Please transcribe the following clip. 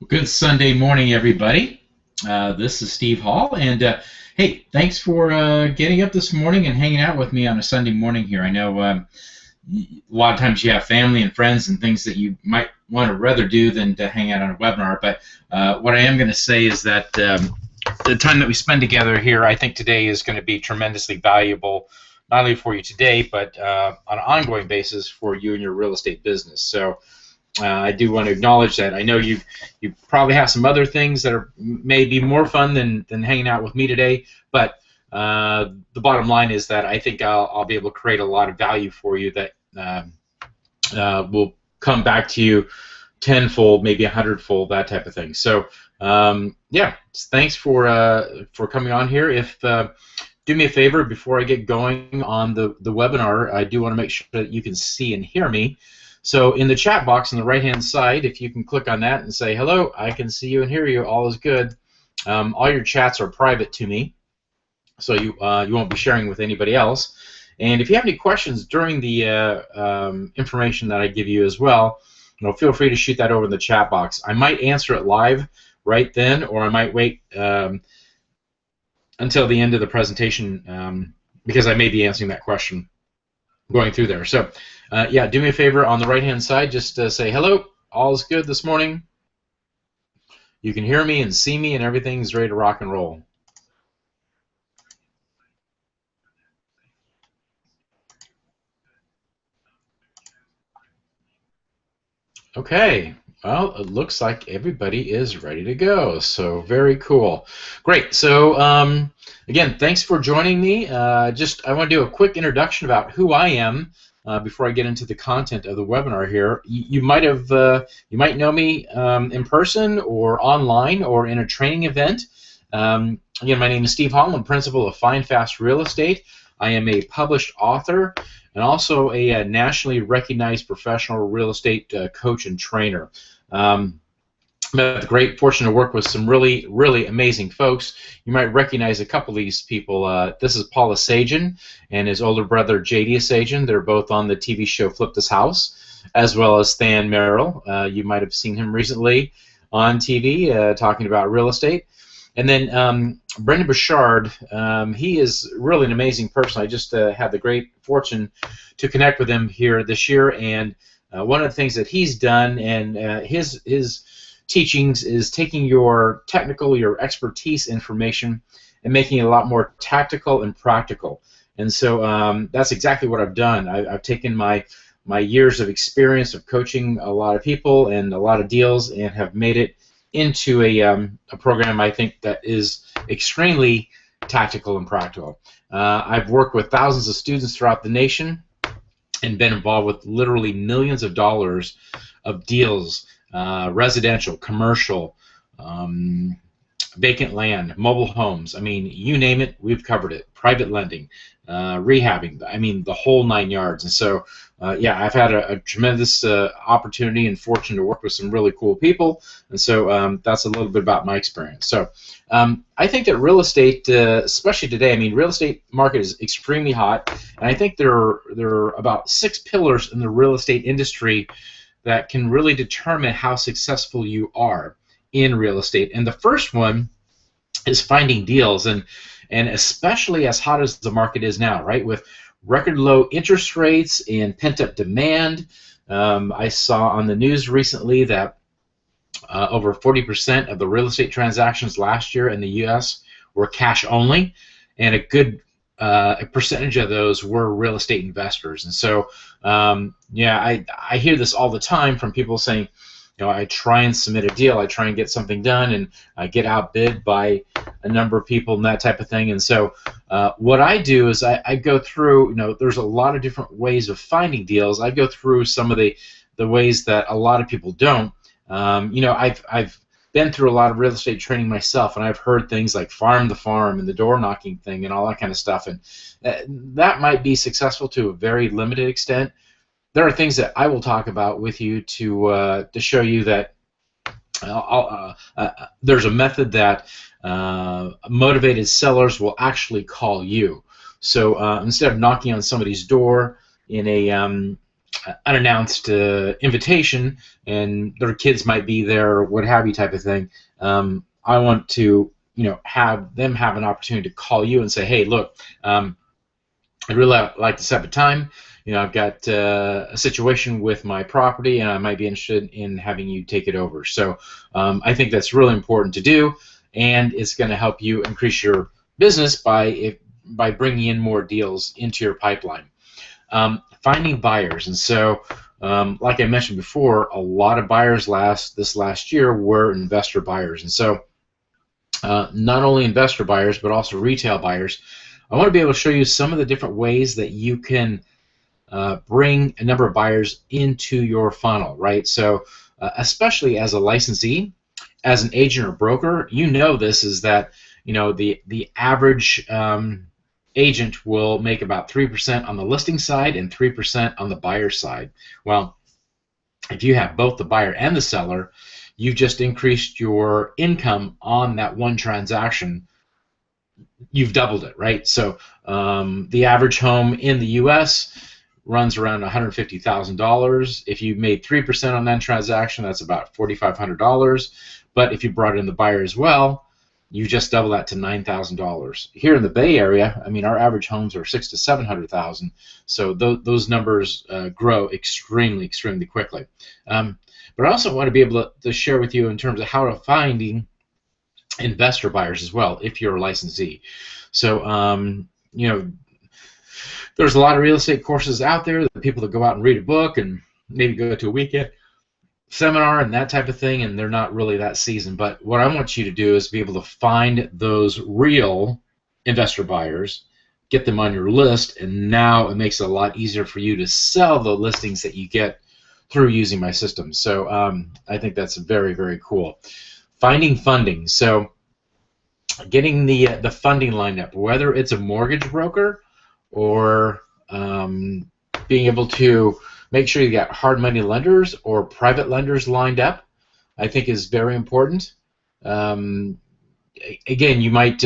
Good Sunday morning, everybody. This is Steve Hall, and hey, thanks for getting up this morning and hanging out with me on a Sunday morning here. I know a lot of times you have family and friends and things that you might want to rather do than to hang out on a webinar, but what I am going to say is that the time that we spend together here, I think today is going to be tremendously valuable, not only for you today, but on an ongoing basis for you and your real estate business. So I do want to acknowledge that. I know you probably have some other things that are maybe more fun than hanging out with me today, but the bottom line is that I think I'll be able to create a lot of value for you that will come back to you tenfold, maybe a hundredfold, that type of thing. So yeah, thanks for coming on here. If do me a favor before I get going on the webinar, I do want to make sure that you can see and hear me. So in the chat box on the right-hand side, if you can click on that and say, hello, I can see you and hear you, all is good. All your chats are private to me, so you won't be sharing with anybody else. And if you have any questions during the information that I give you as well, feel free to shoot that over in the chat box. I might answer it live right then, or I might wait until the end of the presentation because I may be answering that question going through there. So yeah, do me a favor on the right-hand side, just say hello, all is good this morning. You can hear me and see me and everything's ready to rock and roll. Okay, well, it looks like everybody is ready to go, so very cool. Great, so again, thanks for joining me. I want to do a quick introduction about who I am before I get into the content of the webinar here. You might know me in person or online or in a training event. Again, my name is Steve Hall. I'm principal of Find Fast Real Estate. I am a published author and also a nationally recognized professional real estate coach and trainer. I've had the great fortune to work with some really, really amazing folks. You might recognize a couple of these people. This is Paula Sajan and his older brother, J.D. Sajan. They're both on the TV show Flip This House, as well as Stan Merrill. You might have seen him recently on TV talking about real estate. And then Brendan Burchard, he is really an amazing person. I just had the great fortune to connect with him here this year, and one of the things that he's done and his teachings is taking your technical, your expertise information and making it a lot more tactical and practical. And so that's exactly what I've done. I've taken my years of experience of coaching a lot of people and a lot of deals and have made it into a program I think that is extremely tactical and practical. I've worked with thousands of students throughout the nation and been involved with literally millions of dollars of deals, residential, commercial, vacant land, mobile homes. I mean, you name it, we've covered it. Private lending, rehabbing, I mean, the whole 9 yards. And so, yeah, I've had a tremendous opportunity and fortune to work with some really cool people. And so that's a little bit about my experience. So I think that real estate, especially today, I mean, real estate market is extremely hot. And I think there are about 6 pillars in the real estate industry that can really determine how successful you are in real estate. And the first one is finding deals, and especially as hot as the market is now, right, with record low interest rates and pent-up demand. I saw on the news recently that over 40% of the real estate transactions last year in the U.S. were cash only, and a good a percentage of those were real estate investors. And so, yeah, I hear this all the time from people saying, I try and submit a deal, I try and get something done, and I get outbid by a number of people and that type of thing. And so what I do is I go through, there's a lot of different ways of finding deals. I go through some of the ways that a lot of people don't. I've been through a lot of real estate training myself, and I've heard things like farm the farm and the door knocking thing and all that kind of stuff, and that might be successful to a very limited extent. There are things that I will talk about with you to show you that there's a method that motivated sellers will actually call you. So instead of knocking on somebody's door in a unannounced invitation, and their kids might be there, or what have you, type of thing. I want to, have them have an opportunity to call you and say, hey, look, I'd really like to set up a time. I've got a situation with my property, and I might be interested in having you take it over. So I think that's really important to do, and it's going to help you increase your business by bringing in more deals into your pipeline. Finding buyers, and so like I mentioned before, a lot of buyers this last year were investor buyers, and so not only investor buyers but also retail buyers. I want to be able to show you some of the different ways that you can bring a number of buyers into your funnel, right? So especially as a licensee, as an agent or broker, this is that the average agent will make about 3% on the listing side and 3% on the buyer side. Well, if you have both the buyer and the seller, you've just increased your income on that one transaction. You've doubled it, right? So the average home in the U.S. runs around $150,000. If you made 3% on that transaction, that's about $4,500. But if you brought in the buyer as well, you just double that to $9,000. Here in the Bay Area, our average homes are $600,000 to $700,000. So those numbers grow extremely quickly. But I also want to be able to share with you in terms of how to finding investor buyers as well, if you're a licensee. So there's a lot of real estate courses out there, the people that go out and read a book and maybe go to a weekend seminar and that type of thing, and they're not really that seasoned. But what I want you to do is be able to find those real investor buyers, get them on your list, and now it makes it a lot easier for you to sell the listings that you get through using my system. So I think that's very cool. Finding funding. So getting the funding lined up, whether it's a mortgage broker or being able to make sure you got hard money lenders or private lenders lined up, I think is very important. Again, you might